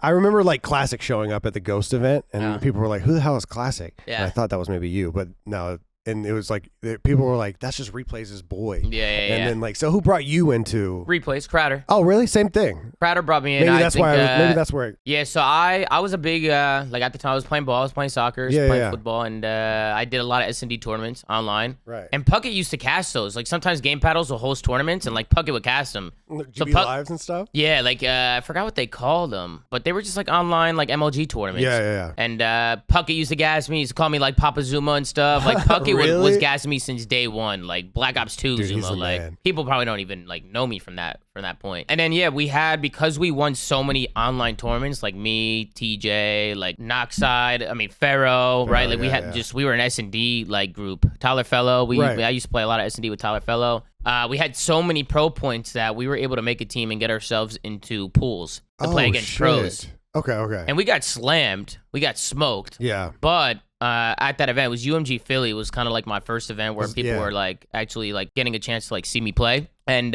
I remember like Classic showing up at the Ghost event, and people were like, "Who the hell is Classic?" Yeah. And I thought that was maybe you, but no. And it was like, people were like, that's just Replays' boy. Yeah. And then like, so who brought you into Replays? Crowder. Oh, really? Same thing. Crowder brought me in. Maybe that's why. Maybe that's where. Yeah. So I was a big like at the time I was playing ball, I was playing soccer, I was playing football, and I did a lot of S&D tournaments online. Right. And Puckett used to cast those. Like sometimes Game Paddles will host tournaments, and like Puckett would cast them. GB Lives and stuff. Yeah, like I forgot what they called them, but they were just like online like MLG tournaments. Yeah. And Puckett used to gas me. He used to call me like Papa Zuma and stuff. Like Puckett Really? was gassing me since day one. Like Black Ops 2 Dude, Zuma. Like man. people probably don't even like know me from that point. And then yeah, we had, because we won so many online tournaments, like me, TJ, like Knockside, I mean Pharaoh, right? Like we were an S&D like group. Tyler Fellow. I used to play a lot of S&D with Tyler Fellow. We had so many pro points that we were able to make a team and get ourselves into pools to play against pros. Okay. And we got slammed. We got smoked. Yeah. But at that event, it was UMG Philly. It was kind of like my first event where people were like actually like getting a chance to like see me play. And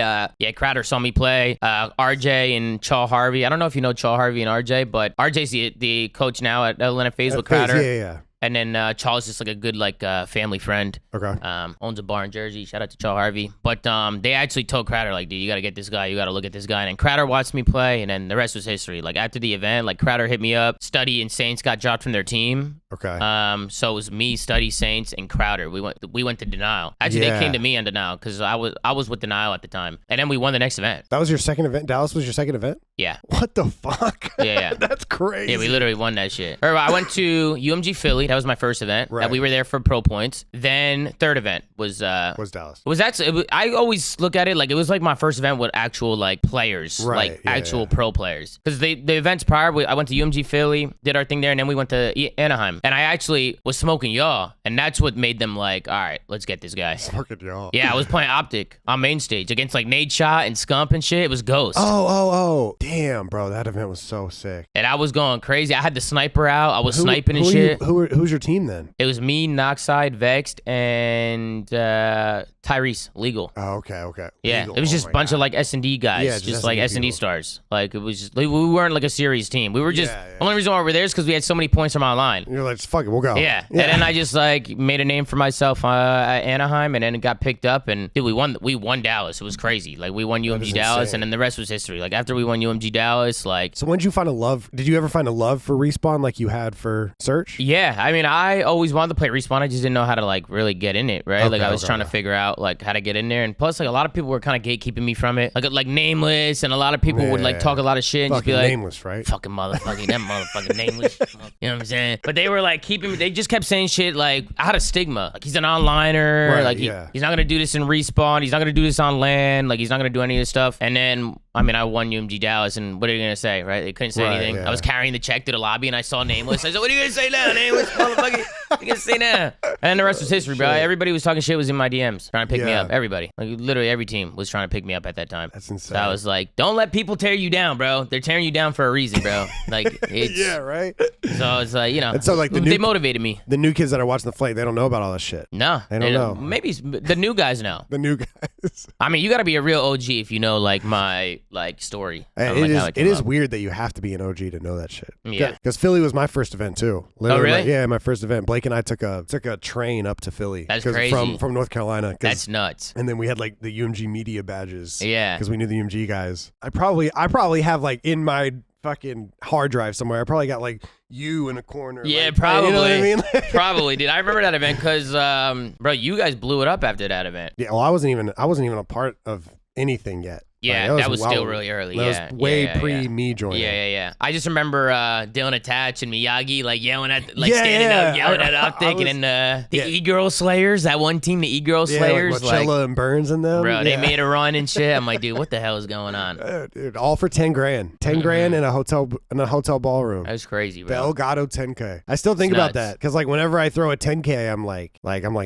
Crowder saw me play. RJ and Chaw Harvey. I don't know if you know Chaw Harvey and RJ, but RJ's the coach now at Atlanta FaZe with Crowder. Yeah. And then Charles is just like a good like family friend. Okay. Owns a bar in Jersey. Shout out to Chaw Harvey. But they actually told Crowder, like, dude, you got to get this guy. You got to look at this guy. And then Crowder watched me play, and then the rest was history. Like after the event, like Crowder hit me up. Study and Saints got dropped from their team. Okay. So it was me, Study, Saints, and Crowder. We went to Denial. Actually, they came to me on Denial because I was with Denial at the time. And then we won the next event. That was your second event? Dallas was your second event? Yeah. What the fuck? Yeah. That's crazy. Yeah, we literally won that shit. Or I went to UMG Philly. That was my first event. Right. We were there for pro points. Then third event was Dallas. I always look at it like it was like my first event with actual like players, like actual pro players. Because the events prior, I went to UMG Philly, did our thing there, and then we went to Anaheim. And I actually was smoking y'all, and that's what made them like, all right, let's get this guy. Smoking y'all. Yeah, I was playing Optic on main stage against like Nate Shot and Scump and shit. It was Ghost. Oh. Damn, bro. That event was so sick. And I was going crazy. I had the sniper out. I was sniping and shit. Who's your team then? It was me, Knockside, Vexed, and Tyrese, Legal. Oh, okay. Yeah, Legal. it was just a bunch of like S&D guys, Yeah, just like S&D people. stars. Like it was just, we weren't like a serious team. We were just, the only reason why we were there is because we had so many points from online. You're like, fuck it, we'll go. Yeah. And then I just like made a name for myself at Anaheim, and then it got picked up, and dude, we won Dallas. It was crazy. Like we won UMG Dallas, insane. and then the rest was history. Like after we won UMG Dallas, like. So when did you find a love? Did you ever find a love for Respawn like you had for Search? Yeah, I mean, I always wanted to play Respawn. I just didn't know how to like really get in it, right? I was trying to figure out like how to get in there, and plus like a lot of people were kind of gatekeeping me from it, like Nameless, and a lot of people would like talk a lot of shit and just be like, Nameless, right? Fucking motherfucking that motherfucking Nameless, you know what I'm saying? But they were like keeping me. They just kept saying shit like I had a stigma, like he's an onliner, Right, like he's not gonna do this in Respawn, he's not gonna do this on LAN, like he's not gonna do any of this stuff. And then I mean, I won UMG Dallas, and what are you gonna say, right? They couldn't say anything. Yeah. I was carrying the check to the lobby, and I saw Nameless. I said, "What are you gonna say now, Nameless, motherfucker? What you gonna say now?" And then the rest was history, bro. Everybody was talking shit, was in my DMs, trying to pick me up. Everybody, like literally every team was trying to pick me up at that time. That's insane. So I was like, "Don't let people tear you down, bro. They're tearing you down for a reason, bro." Like, it's yeah, right. So it's like, you know, and so like they motivated me. The new kids that are watching the Flame, they don't know about all this shit. No, they don't know. Maybe the new guys know. The new guys. I mean, you got to be a real OG if you know like my like story. It is weird that you have to be an OG to know that shit. Yeah, because Philly was my first event too. Literally, oh really? My first event. Blake and I took a train up to Philly. That's crazy. From North Carolina. That's nuts. And then we had like the UMG media badges. Yeah, because we knew the UMG guys. I probably have like in my fucking hard drive somewhere. I probably got like you in a corner. Yeah, like, probably. You know what I mean? Probably, dude. I remember that event because, bro, you guys blew it up after that event. Yeah, well, I wasn't even a part of anything yet. Yeah, that was still really early. That was way pre me joining. Yeah. I just remember Dylan Attach and Miyagi like yelling at, standing up, yelling at Optic, and then the E-Girl Slayers, that one team, the E-Girl Slayers, like Chilla and Burns and them. Bro, they made a run and shit. I'm like, dude, what the hell is going on? Dude, all for $10,000. $10,000 in a hotel ballroom. That was crazy, bro. The Elgato 10K. I still think about that because like whenever I throw a 10K, I'm like,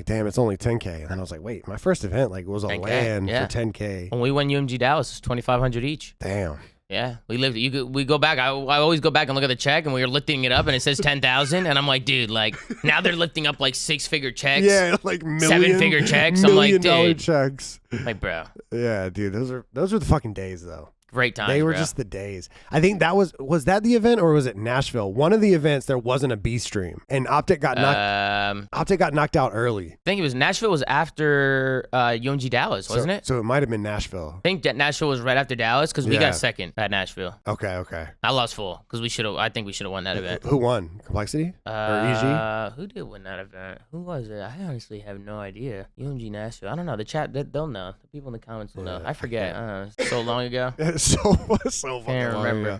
damn, it's only 10K. And then I was like, wait, my first event was a LAN for 10K. When we won UMG Dallas, it was 2,500 each. Damn. Yeah, we lived. We go back. I always go back and look at the check, and we were lifting it up, and it says 10,000, and I'm like, dude, like now they're lifting up like 6-figure checks. Yeah, like $7-figure checks. $1 I'm like, million dude, checks. like, bro. Yeah, dude, those are the fucking days though. Great times. They were bro. just the days. I think that was that the event or was it Nashville? One of the events there wasn't a B stream, and Optic got knocked out early. I think it was Nashville was after UMG Dallas, wasn't it? So it might have been Nashville. I think that Nashville was right after Dallas because we got second at Nashville. Okay. I lost full because I think we should have won that event. Who won? Complexity or EG? Who did win that event? Who was it? I honestly have no idea. UMG Nashville. I don't know. The chat, they'll know. The people in the comments will know. I forget. So long ago. so fucking Can't long remember. ago.